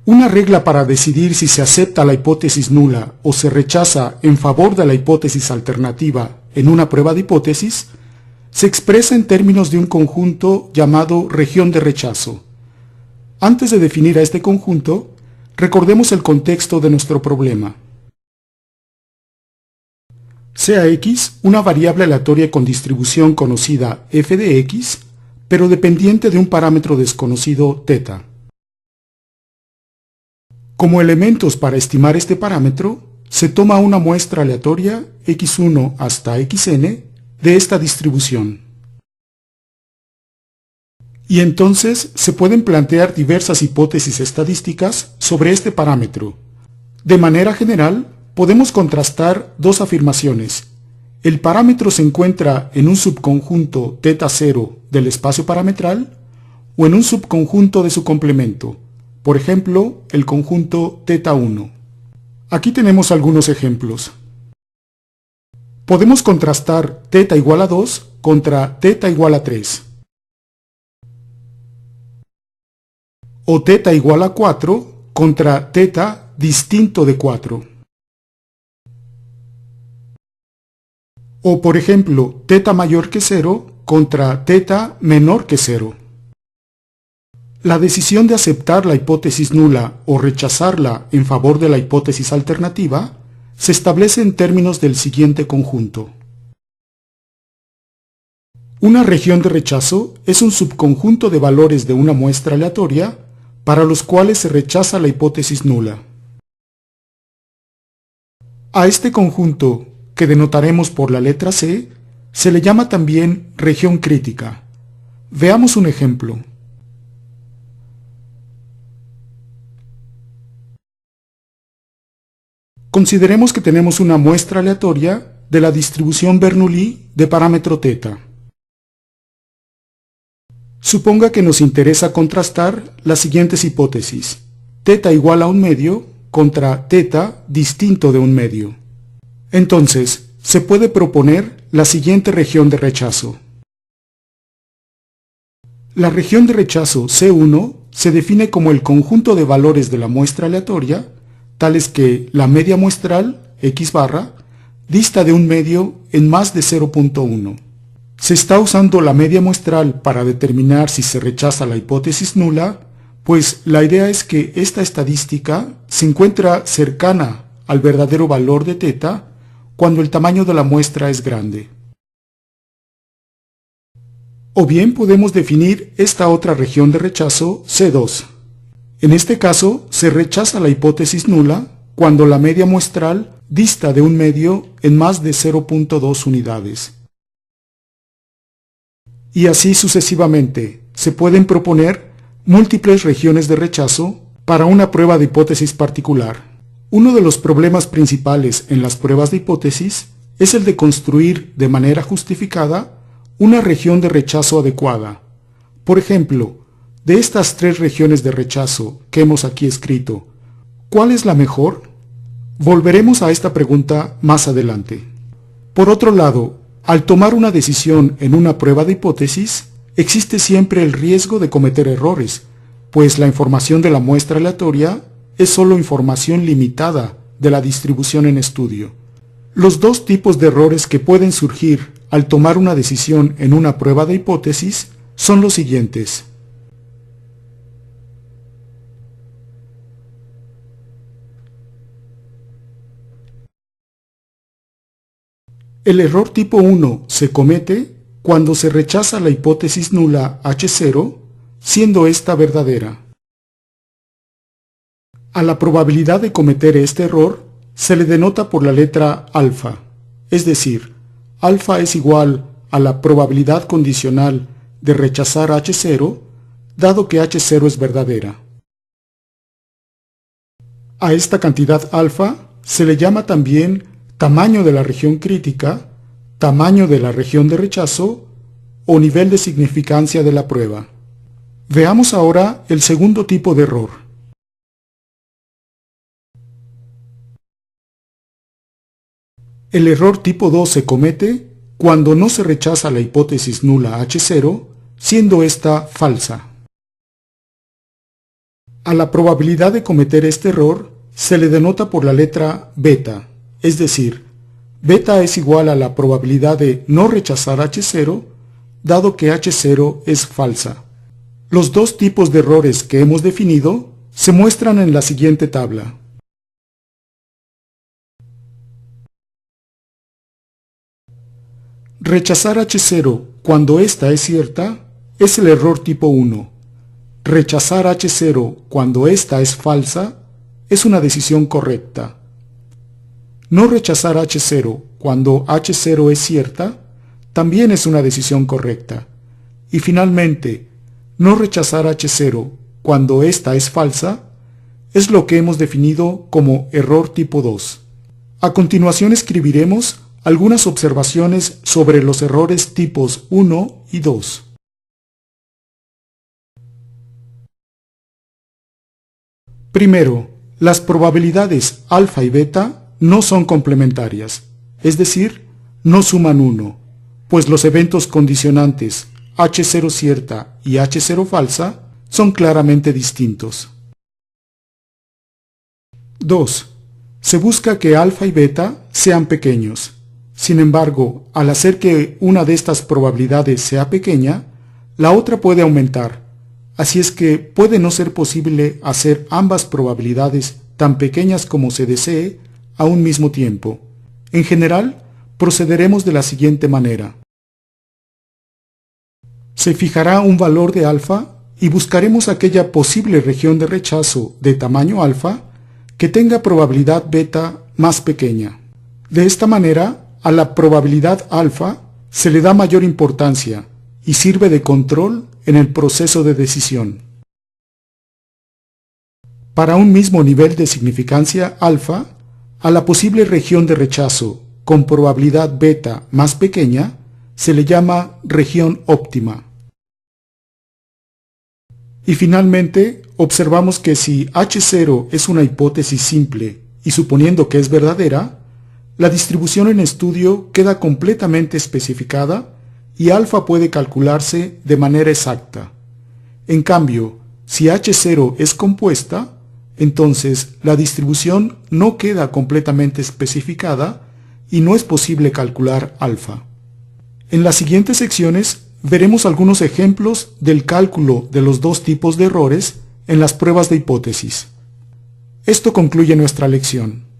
Una regla para decidir si se acepta la hipótesis nula o se rechaza en favor de la hipótesis alternativa en una prueba de hipótesis se expresa en términos de un conjunto llamado región de rechazo. Antes de definir a este conjunto, recordemos el contexto de nuestro problema. Sea x una variable aleatoria con distribución conocida f de x, pero dependiente de un parámetro desconocido θ. Como elementos para estimar este parámetro, se toma una muestra aleatoria x1 hasta xn de esta distribución. Y entonces se pueden plantear diversas hipótesis estadísticas sobre este parámetro. De manera general, podemos contrastar dos afirmaciones. El parámetro se encuentra en un subconjunto θ0 del espacio parametral o en un subconjunto de su complemento, por ejemplo, el conjunto θ1. Aquí tenemos algunos ejemplos. Podemos contrastar θ igual a 2 contra θ igual a 3. O θ igual a 4 contra θ distinto de 4. O por ejemplo, θ mayor que 0 contra θ menor que 0. La decisión de aceptar la hipótesis nula o rechazarla en favor de la hipótesis alternativa se establece en términos del siguiente conjunto. Una región de rechazo es un subconjunto de valores de una muestra aleatoria para los cuales se rechaza la hipótesis nula. A este conjunto, que denotaremos por la letra C, se le llama también región crítica. Veamos un ejemplo. Consideremos que tenemos una muestra aleatoria de la distribución Bernoulli de parámetro θ. Suponga que nos interesa contrastar las siguientes hipótesis: θ igual a un medio contra θ distinto de un medio. Entonces, se puede proponer la siguiente región de rechazo. La región de rechazo C1 se define como el conjunto de valores de la muestra aleatoria, tales que la media muestral, x barra, dista de un medio en más de 0.1. Se está usando la media muestral para determinar si se rechaza la hipótesis nula, pues la idea es que esta estadística se encuentra cercana al verdadero valor de θ cuando el tamaño de la muestra es grande. O bien podemos definir esta otra región de rechazo C2. En este caso, se rechaza la hipótesis nula cuando la media muestral dista de un medio en más de 0.2 unidades. Y así sucesivamente, se pueden proponer múltiples regiones de rechazo para una prueba de hipótesis particular. Uno de los problemas principales en las pruebas de hipótesis es el de construir de manera justificada una región de rechazo adecuada. Por ejemplo, de estas tres regiones de rechazo que hemos aquí escrito, ¿cuál es la mejor? Volveremos a esta pregunta más adelante. Por otro lado, al tomar una decisión en una prueba de hipótesis, existe siempre el riesgo de cometer errores, pues la información de la muestra aleatoria es solo información limitada de la distribución en estudio. Los dos tipos de errores que pueden surgir al tomar una decisión en una prueba de hipótesis son los siguientes. El error tipo 1 se comete cuando se rechaza la hipótesis nula H0, siendo esta verdadera. A la probabilidad de cometer este error se le denota por la letra alfa, es decir, alfa es igual a la probabilidad condicional de rechazar H0, dado que H0 es verdadera. A esta cantidad alfa se le llama también tamaño de la región crítica, tamaño de la región de rechazo o nivel de significancia de la prueba. Veamos ahora el segundo tipo de error. El error tipo 2 se comete cuando no se rechaza la hipótesis nula H0, siendo esta falsa. A la probabilidad de cometer este error se le denota por la letra beta, es decir, beta es igual a la probabilidad de no rechazar H0, dado que H0 es falsa. Los dos tipos de errores que hemos definido se muestran en la siguiente tabla. Rechazar H0 cuando ésta es cierta es el error tipo 1. Rechazar H0 cuando ésta es falsa es una decisión correcta. No rechazar H0 cuando H0 es cierta también es una decisión correcta. Y finalmente, no rechazar H0 cuando ésta es falsa es lo que hemos definido como error tipo 2. A continuación escribiremos algunas observaciones sobre los errores tipos 1 y 2. Primero, las probabilidades alfa y beta no son complementarias, es decir, no suman 1, pues los eventos condicionantes H0 cierta y H0 falsa son claramente distintos. 2. Se busca que alfa y beta sean pequeños. Sin embargo, al hacer que una de estas probabilidades sea pequeña, la otra puede aumentar. Así es que puede no ser posible hacer ambas probabilidades tan pequeñas como se desee a un mismo tiempo. En general, procederemos de la siguiente manera. Se fijará un valor de alfa y buscaremos aquella posible región de rechazo de tamaño alfa que tenga probabilidad beta más pequeña. De esta manera, a la probabilidad alfa se le da mayor importancia y sirve de control en el proceso de decisión. Para un mismo nivel de significancia alfa, a la posible región de rechazo con probabilidad beta más pequeña se le llama región óptima. Y finalmente, observamos que si H0 es una hipótesis simple y suponiendo que es verdadera, la distribución en estudio queda completamente especificada y alfa puede calcularse de manera exacta. En cambio, si H0 es compuesta, entonces la distribución no queda completamente especificada y no es posible calcular alfa. En las siguientes secciones veremos algunos ejemplos del cálculo de los dos tipos de errores en las pruebas de hipótesis. Esto concluye nuestra lección.